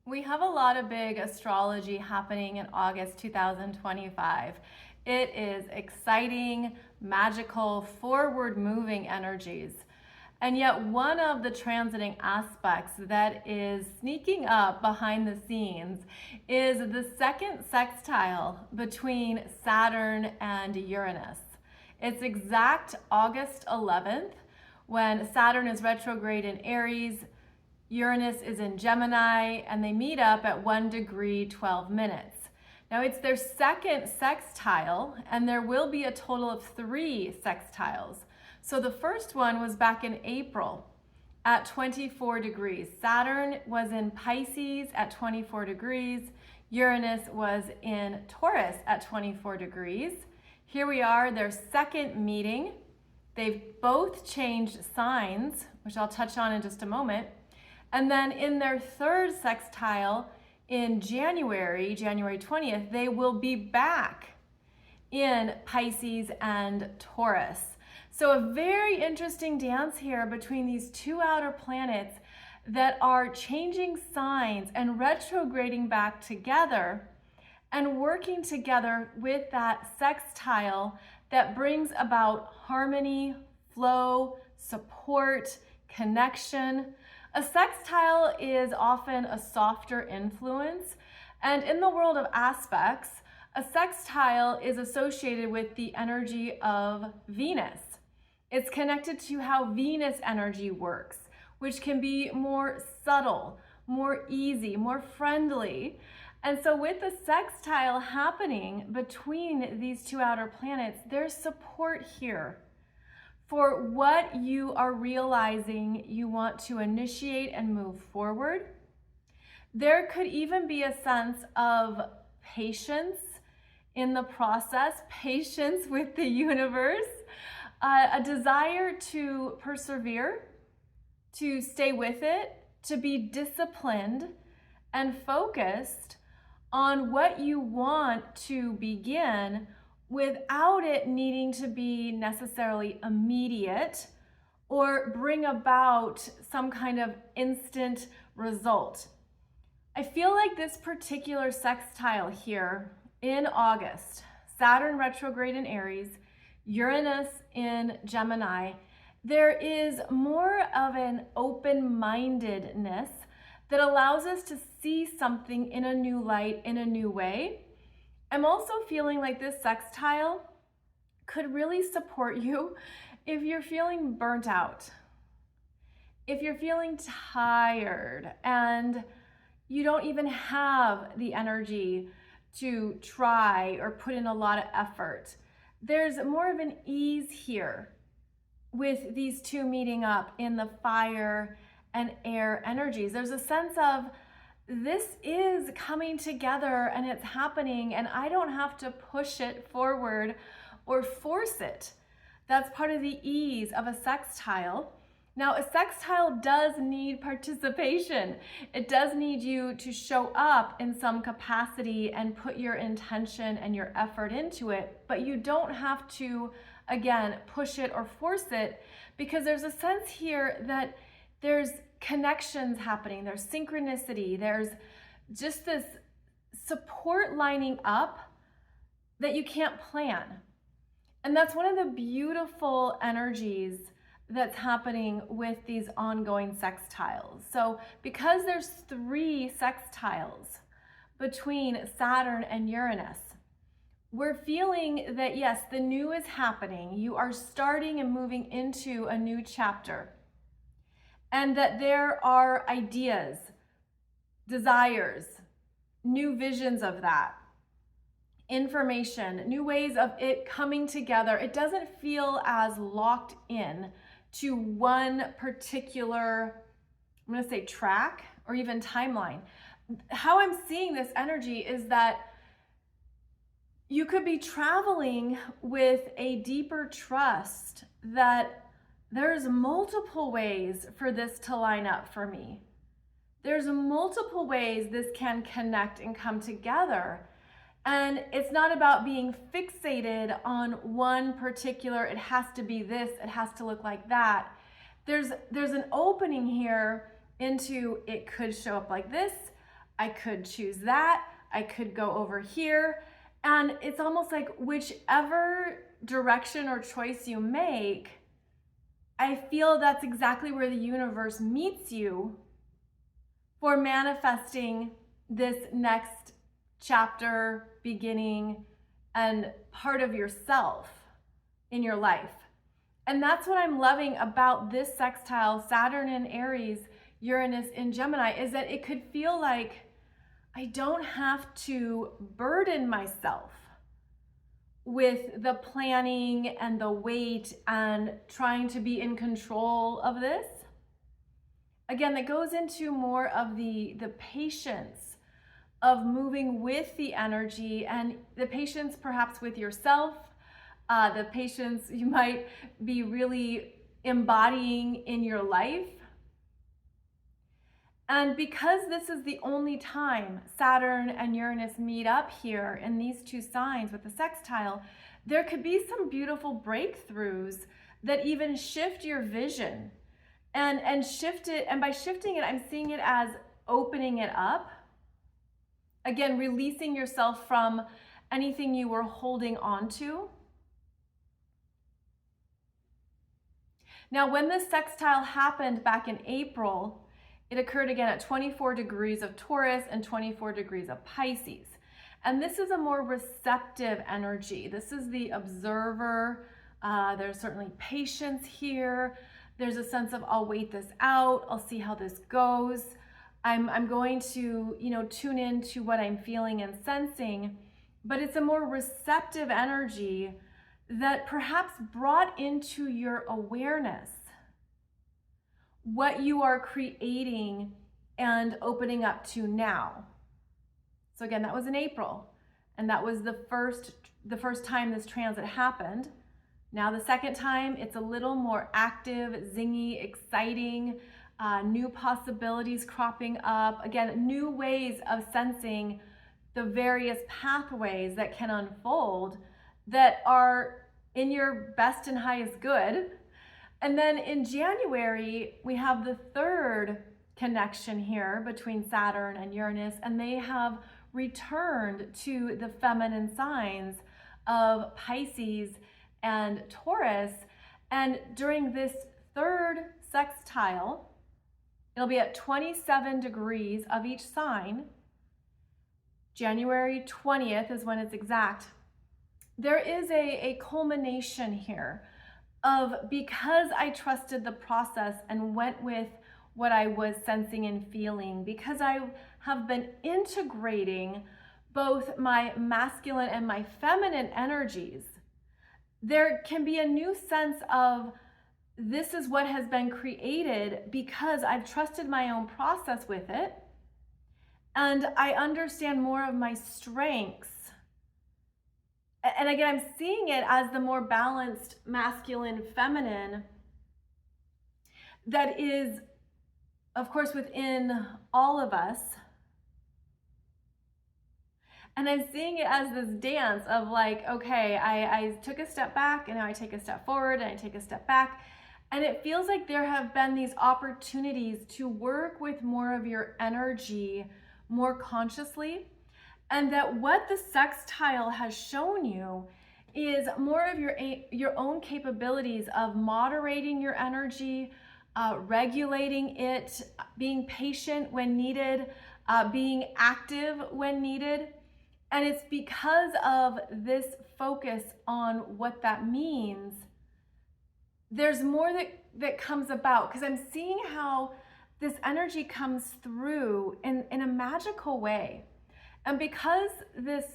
We have a lot of big astrology happening in August 2025. It is exciting, magical, forward-moving energies. And yet one of the transiting aspects that is sneaking up behind the scenes is the second sextile between Saturn and Uranus. It's exact August 11th when Saturn is retrograde in Aries, Uranus is in Gemini, and they meet up at 1 degree 12 minutes. Now it's their second sextile, and there will be a total of 3 sextiles. So the first one was back in April at 24 degrees. Saturn was in Pisces at 24 degrees. Uranus was in Taurus at 24 degrees. Here we are, their second meeting. They've both changed signs, which I'll touch on in just a moment. And then in their third sextile in January 20th, they will be back in Pisces and Taurus. So a very interesting dance here between these two outer planets that are changing signs and retrograding back together and working together with that sextile that brings about harmony, flow, support, connection. A sextile is often a softer influence, and in the world of aspects, a sextile is associated with the energy of Venus. It's connected to how Venus energy works, which can be more subtle, more easy, more friendly. And so with the sextile happening between these two outer planets, there's support here for what you are realizing you want to initiate and move forward. There could even be a sense of patience in the process, patience with the universe, a desire to persevere, to stay with it, to be disciplined and focused on what you want to begin without it needing to be necessarily immediate or bring about some kind of instant result. I feel like this particular sextile here in August, Saturn retrograde in Aries, Uranus in Gemini, there is more of an open-mindedness that allows us to see something in a new light, in a new way. I'm also feeling like this sextile could really support you if you're feeling burnt out, if you're feeling tired and you don't even have the energy to try or put in a lot of effort. There's more of an ease here with these two meeting up in the fire and air energies. There's a sense of this is coming together and it's happening and I don't have to push it forward or force it. That's part of the ease of a sextile. Now, a sextile does need participation. It does need you to show up in some capacity and put your intention and your effort into it, but you don't have to, again, push it or force it, because there's a sense here that there's connections happening, there's synchronicity, there's just this support lining up that you can't plan. And that's one of the beautiful energies that's happening with these ongoing sextiles. So because there's 3 sextiles between Saturn and Uranus, we're feeling that yes, the new is happening. You are starting and moving into a new chapter. And that there are ideas, desires, new visions of that, information, new ways of it coming together. It doesn't feel as locked in to one particular, I'm going to say track or even timeline. How I'm seeing this energy is that you could be traveling with a deeper trust that there's multiple ways for this to line up for me. There's multiple ways this can connect and come together. And it's not about being fixated on one particular, it has to be this, it has to look like that. There's an opening here into it could show up like this, I could choose that. I could go over here. And it's almost like whichever direction or choice you make, I feel that's exactly where the universe meets you for manifesting this next chapter, beginning, and part of yourself in your life. And that's what I'm loving about this sextile, Saturn in Aries, Uranus in Gemini, is that it could feel like I don't have to burden myself with the planning and the weight and trying to be in control of this. Again, that goes into more of the patience of moving with the energy and the patience perhaps with yourself, the patience you might be really embodying in your life. And because this is the only time Saturn and Uranus meet up here in these two signs with the sextile, there could be some beautiful breakthroughs that even shift your vision and shift it. And by shifting it, I'm seeing it as opening it up. Again, releasing yourself from anything you were holding on to. Now, when this sextile happened back in April, it occurred again at 24 degrees of Taurus and 24 degrees of Pisces. And this is a more receptive energy. This is the observer. There's certainly patience here. There's a sense of I'll wait this out. I'll see how this goes. I'm going to, tune into what I'm feeling and sensing, but it's a more receptive energy that perhaps brought into your awareness what you are creating and opening up to now. So again, that was in April, and that was the first time this transit happened. Now the second time, it's a little more active, zingy, exciting, new possibilities cropping up. Again, new ways of sensing the various pathways that can unfold that are in your best and highest good. And then in January, we have the third connection here between Saturn and Uranus, and they have returned to the feminine signs of Pisces and Taurus. And during this third sextile, it'll be at 27 degrees of each sign. January 20th is when it's exact. There is a culmination here of, because I trusted the process and went with what I was sensing and feeling, because I have been integrating both my masculine and my feminine energies, there can be a new sense of this is what has been created because I've trusted my own process with it, and I understand more of my strengths. And again, I'm seeing it as the more balanced masculine feminine that is, of course, within all of us. And I'm seeing it as this dance of like, okay, I took a step back and now I take a step forward and I take a step back. And it feels like there have been these opportunities to work with more of your energy more consciously. And that what the sextile has shown you is more of your own capabilities of moderating your energy, regulating it, being patient when needed, being active when needed. And it's because of this focus on what that means, there's more that comes about, because I'm seeing how this energy comes through in a magical way. And because this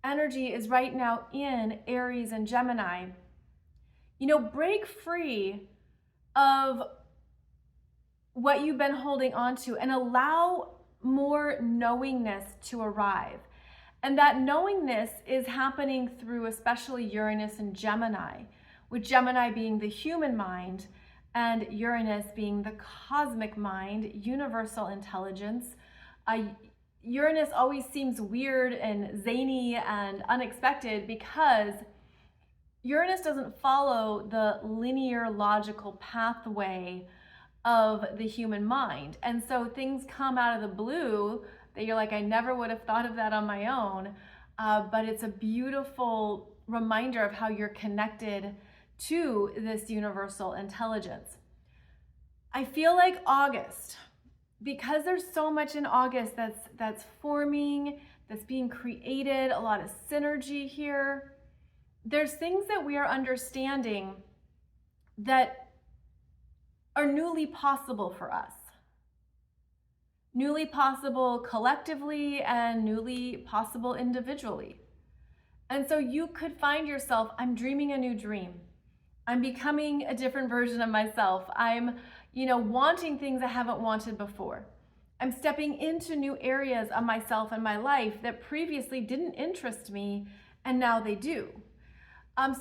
energy is right now in Aries and Gemini, break free of what you've been holding on to and allow more knowingness to arrive. And that knowingness is happening through especially Uranus and Gemini, with Gemini being the human mind and Uranus being the cosmic mind, universal intelligence. Uranus always seems weird and zany and unexpected because Uranus doesn't follow the linear logical pathway of the human mind. And so things come out of the blue that you're like, I never would have thought of that on my own. But it's a beautiful reminder of how you're connected to this universal intelligence. I feel like August, because there's so much in August that's forming, that's being created, a lot of synergy here. There's things that we are understanding that are newly possible for us. Newly possible collectively and newly possible individually. And so you could find yourself, I'm dreaming a new dream. I'm becoming a different version of myself. I'm, wanting things I haven't wanted before. I'm stepping into new areas of myself and my life that previously didn't interest me, and now they do.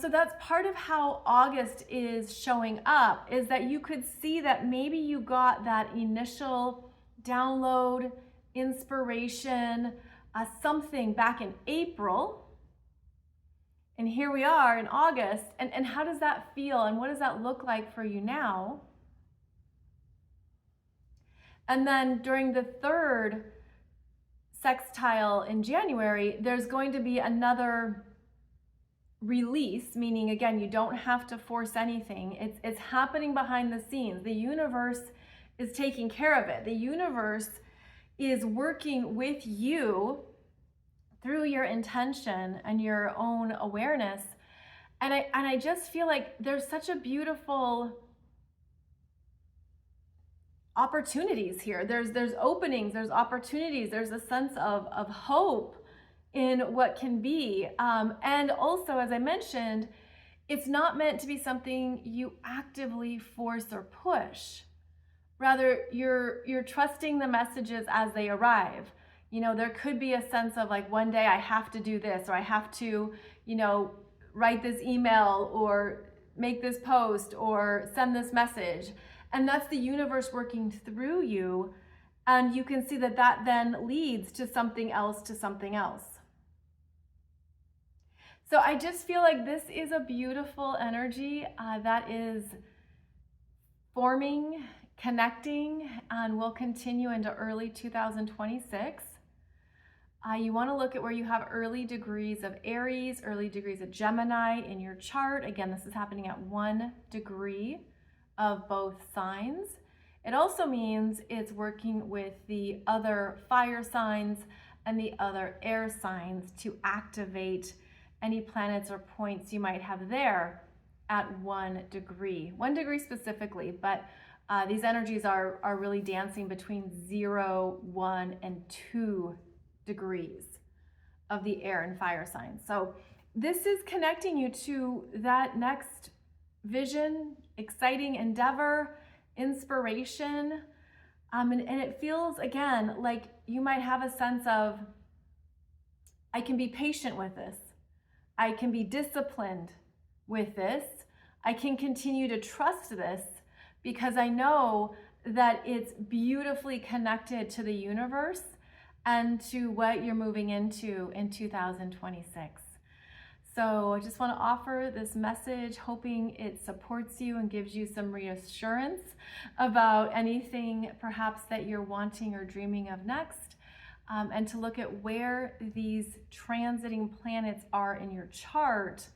So that's part of how August is showing up, is that you could see that maybe you got that initial download, inspiration, something back in April. And here we are in August. And how does that feel? And what does that look like for you now? And then during the third sextile in January, there's going to be another release, meaning again, you don't have to force anything. It's happening behind the scenes. The universe is taking care of it. The universe is working with you through your intention and your own awareness. And I just feel like there's such a beautiful opportunities here. There's openings, there's opportunities, there's a sense of hope in what can be. And also, as I mentioned, it's not meant to be something you actively force or push. Rather, you're trusting the messages as they arrive. There could be a sense of like, one day I have to do this, or I have to, write this email or make this post or send this message. And that's the universe working through you. And you can see that then leads to something else, So I just feel like this is a beautiful energy that is forming, connecting, and will continue into early 2026. You want to look at where you have early degrees of Aries, early degrees of Gemini in your chart. Again, this is happening at 1 degree of both signs. It also means it's working with the other fire signs and the other air signs to activate any planets or points you might have there at 1 degree. 1 degree specifically, but these energies are really dancing between 0, 1, and 2 degrees of the air and fire signs. So this is connecting you to that next vision, exciting endeavor, inspiration. And it feels, again, like you might have a sense of, I can be patient with this. I can be disciplined with this. I can continue to trust this because I know that it's beautifully connected to the universe and to what you're moving into in 2026. So I just want to offer this message, hoping it supports you and gives you some reassurance about anything perhaps that you're wanting or dreaming of next, and to look at where these transiting planets are in your chart